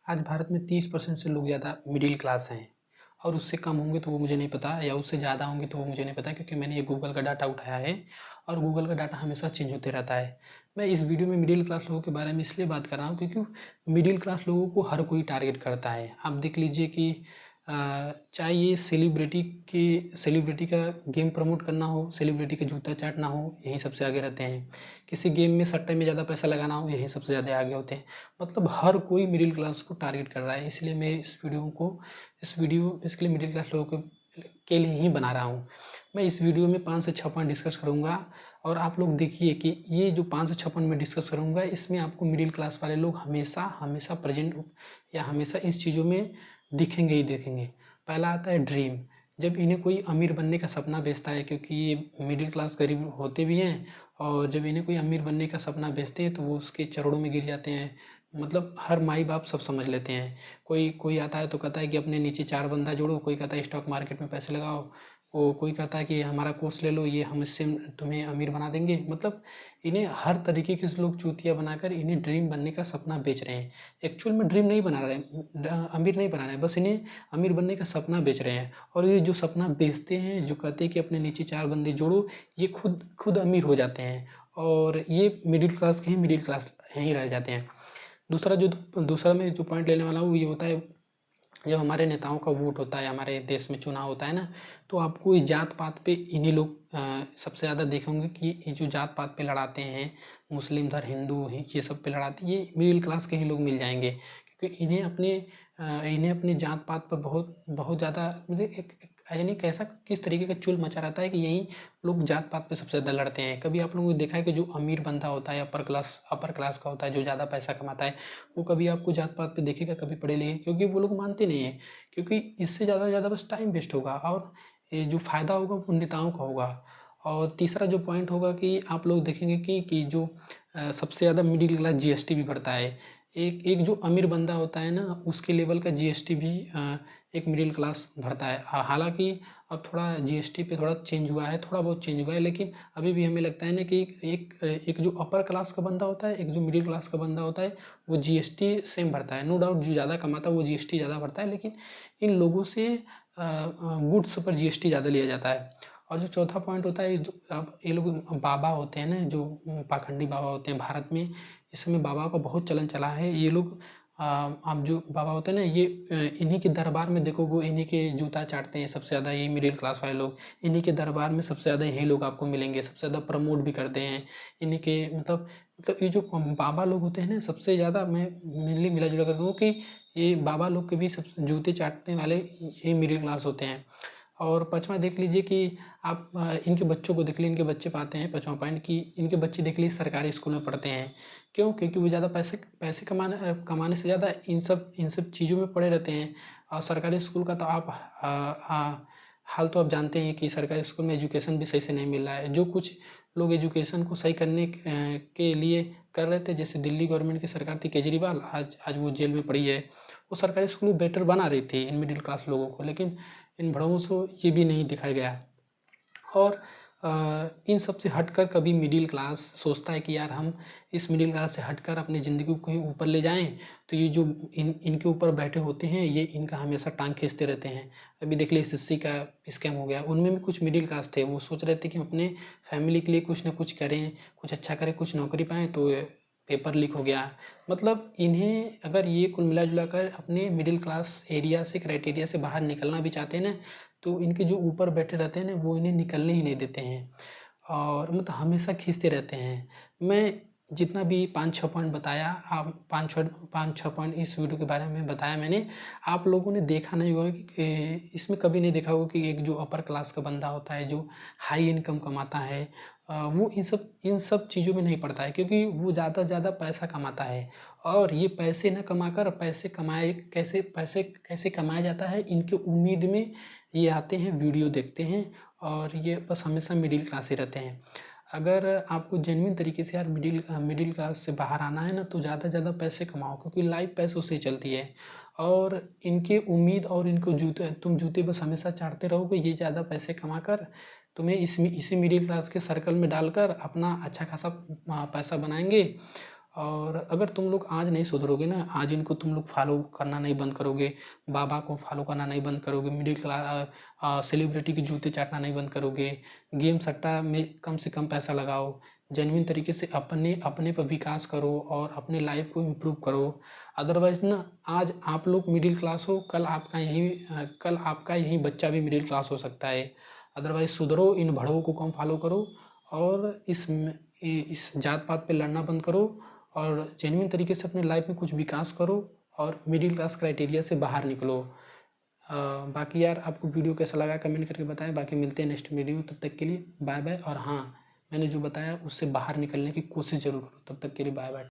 आज भारत में 30% से लोग ज़्यादा मिडिल क्लास हैं और उससे कम होंगे तो वो मुझे नहीं पता, या उससे ज़्यादा होंगे तो वो मुझे नहीं पता, क्योंकि मैंने ये गूगल का डाटा उठाया है और गूगल का डाटा हमेशा चेंज होते रहता है। मैं इस वीडियो में मिडिल क्लास लोगों के बारे में इसलिए बात कर रहा हूँ क्योंकि मिडिल क्लास लोगों को हर कोई टारगेट करता है। आप देख लीजिए कि चाहे ये सेलिब्रिटी का गेम प्रमोट करना हो, सेलिब्रिटी का जूता चाटना हो, यही सबसे आगे रहते हैं। किसी गेम में सट्टे में ज़्यादा पैसा लगाना हो, यही सबसे ज़्यादा आगे होते हैं। मतलब हर कोई मिडिल क्लास को टारगेट कर रहा है, इसलिए मैं इस वीडियो बेसिकली मिडिल क्लास लोगों के लिए ही बना रहा हूँ। मैं इस वीडियो में 5 से 6 पॉइंट डिस्कस करूँगा और आप लोग देखिए कि ये जो 5 से 6 पॉइंट मैं डिस्कस करूँगा, इसमें आपको मिडिल क्लास वाले लोग हमेशा प्रेजेंट या हमेशा इस चीज़ों में दिखेंगे ही दिखेंगे। पहला आता है ड्रीम। जब इन्हें कोई अमीर बनने का सपना बेचता है, क्योंकि ये मिडिल क्लास गरीब होते भी हैं, और जब इन्हें कोई अमीर बनने का सपना बेचते हैं तो वो उसके चरणों में गिर जाते हैं। मतलब हर माई बाप सब समझ लेते हैं। कोई आता है तो कहता है कि अपने नीचे 4 बंदा जोड़ो, कोई कहता है स्टॉक मार्केट में पैसे लगाओ, कोई कहता है कि हमारा कोर्स ले लो, ये हम इससे तुम्हें अमीर बना देंगे। मतलब इन्हें हर तरीके के लोग चूतिया बनाकर इन्हें ड्रीम बनने का सपना बेच रहे हैं। एक्चुअल में ड्रीम नहीं बना रहे हैं, अमीर नहीं बना रहे हैं, बस इन्हें अमीर बनने का सपना बेच रहे हैं। और ये जो सपना बेचते हैं, जो कहते हैं कि अपने नीचे 4 बंदे जोड़ो, ये खुद अमीर हो जाते हैं और ये मिडिल क्लास के ही मिडिल क्लास ही रह जाते हैं। दूसरा मैं जो पॉइंट लेने वाला हूँ, ये होता है जब हमारे नेताओं का वोट होता है, हमारे देश में चुनाव होता है ना, तो आपको इस जात पात पे इन्हीं लोग सबसे ज़्यादा देखेंगे कि ये जो जात पात पे लड़ाते हैं, मुस्लिम धर हिंदू ये सब पे लड़ाते हैं, ये मिडिल क्लास के ही लोग मिल जाएंगे। क्योंकि इन्हें अपने जात पात पर बहुत ज़्यादा मतलब एक यानी कैसा किस तरीके का चुल मचा रहता है कि यही लोग जात पात पे सबसे ज़्यादा लड़ते हैं। कभी आप लोगों ने देखा है कि जो अमीर बंदा होता है, अपर क्लास का होता है, जो ज़्यादा पैसा कमाता है, वो कभी आपको जात पात पे देखेगा, कभी पढ़े लिखे, क्योंकि वो लोग मानते नहीं हैं। क्योंकि इससे ज़्यादा बस टाइम वेस्ट होगा और ये जो फ़ायदा होगा वो नेताओं का होगा। और तीसरा जो पॉइंट होगा कि आप लोग देखेंगे कि जो सबसे ज़्यादा मिडिल क्लास जीएसटी भी भरता है। एक जो अमीर बंदा होता है ना, उसके लेवल का जीएसटी भी एक मिडिल क्लास भरता है। हालांकि अब थोड़ा जीएसटी पे थोड़ा चेंज हुआ है, थोड़ा बहुत चेंज हुआ है, लेकिन अभी भी हमें लगता है ना कि एक जो अपर क्लास का बंदा होता है, एक जो मिडिल क्लास का बंदा होता है, वो जीएसटी सेम भरता है। नो डाउट जो ज़्यादा कमाता है वो जीएसटी ज़्यादा भरता है, लेकिन इन लोगों से गुड्स पर जीएसटी ज़्यादा लिया जाता है। और जो चौथा पॉइंट होता है, अब ये लोग बाबा होते हैं ना, जो पाखंडी बाबा होते हैं भारत में, इस समय बाबा का बहुत चलन चला है। ये लोग आप जो बाबा होते हैं ना, ये इन्हीं के दरबार में देखोगे, इन्हीं के जूता चाटते हैं सबसे ज़्यादा, ये मिडिल क्लास वाले लोग। इन्हीं के दरबार में सबसे ज़्यादा यही लोग आपको मिलेंगे, सबसे ज़्यादा प्रमोट भी करते हैं इन्हीं के। मतलब ये जो बाबा लोग होते हैं ना, सबसे ज़्यादा मैं मेनली मिला जुला करता हूँ कि ये बाबा लोग के भी सब जूते चाटने वाले ये मिडिल क्लास होते हैं। और पाँचवा देख लीजिए कि आप इनके बच्चों को देख लीजिए, इनके बच्चे पाते हैं, पाँचवा पॉइंट कि इनके बच्चे देख लीजिए सरकारी स्कूल में पढ़ते हैं। क्यों? क्योंकि वो ज़्यादा पैसे कमाने से ज़्यादा इन सब चीज़ों में पड़े रहते हैं। और सरकारी स्कूल का तो आप हाल तो आप जानते हैं कि सरकारी स्कूल में एजुकेशन भी सही से नहीं मिल रहा है। जो कुछ लोग एजुकेशन को सही करने के लिए कर रहे थे, जैसे दिल्ली गवर्नमेंट की सरकार थी केजरीवाल, आज वो जेल में पड़ी है। वो सरकारी स्कूल में बेटर बना रही थी इन मिडिल क्लास लोगों को, लेकिन इन बड़ों से ये भी नहीं दिखाया गया। और इन सब से हटकर कभी मिडिल क्लास सोचता है कि यार हम इस मिडिल क्लास से हटकर अपनी ज़िंदगी को कहीं ऊपर ले जाएं, तो ये जो इनके ऊपर बैठे होते हैं, ये इनका हमेशा टांग खींचते रहते हैं। अभी देख लीजिए एसएससी का स्कैम हो गया, उनमें भी कुछ मिडिल क्लास थे, वो सोच रहे थे कि हम अपने फैमिली के लिए कुछ ना कुछ करें, कुछ अच्छा करें, कुछ नौकरी पाएँ, तो पेपर लीक हो गया। मतलब इन्हें अगर ये कुल मिला जुला कर अपने मिडिल क्लास एरिया से, क्राइटेरिया से बाहर निकलना भी चाहते हैं ना, तो इनके जो ऊपर बैठे रहते हैं ना, वो इन्हें निकलने ही नहीं देते हैं और मतलब हमेशा खींचते रहते हैं। मैं जितना भी 5-6 पॉइंट बताया, आप 5-6 पॉइंट इस वीडियो के बारे में बताया मैंने, आप लोगों ने देखा नहीं होगा कि इसमें कभी नहीं देखा होगा कि एक जो अपर क्लास का बंदा होता है, जो हाई इनकम कमाता है, वो इन सब चीज़ों में नहीं पड़ता है, क्योंकि वो ज़्यादा से ज़्यादा पैसा कमाता है। और ये पैसे न कमाकर पैसे कैसे कमाया जाता है, इनके उम्मीद में ये आते हैं, वीडियो देखते हैं, और ये बस हमेशा मिडिल क्लास ही रहते हैं। अगर आपको जेन्युइन तरीके से यार मिडिल क्लास से बाहर आना है ना, तो ज़्यादा से ज़्यादा पैसे कमाओ, क्योंकि लाइफ पैसों से चलती है। और इनके उम्मीद और इनको तुम जूते बस हमेशा चाटते रहोगे, ये ज़्यादा पैसे कमाकर तुम्हें इसी मिडिल क्लास के सर्कल में डालकर अपना अच्छा खासा पैसा बनाएंगे। और अगर तुम लोग आज नहीं सुधरोगे ना, आज इनको तुम लोग फॉलो करना नहीं बंद करोगे, बाबा को फॉलो करना नहीं बंद करोगे, मिडिल क्लास सेलिब्रिटी के जूते चाटना नहीं बंद करोगे, गेम सट्टा में कम से कम पैसा लगाओ, जेन्युइन तरीके से अपने अपने पर विकास करो और अपने लाइफ को इम्प्रूव करो। अदरवाइज ना, आज आप लोग मिडिल क्लास हो, कल आपका यही बच्चा भी मिडिल क्लास हो सकता है। अदरवाइज सुधरो, इन भड़ों को कम फॉलो करो और इस जात पात पे लड़ना बंद करो और जेन्युइन तरीके से अपने लाइफ में कुछ विकास करो और मिडिल क्लास क्राइटेरिया से बाहर निकलो। बाकी यार आपको वीडियो कैसा लगा कमेंट करके बताएं। बाकी मिलते हैं नेक्स्ट वीडियो में, तब तक के लिए बाय बाय। और हाँ, मैंने जो बताया उससे बाहर निकलने की कोशिश ज़रूर करो। तब तक के लिए बाय बाय।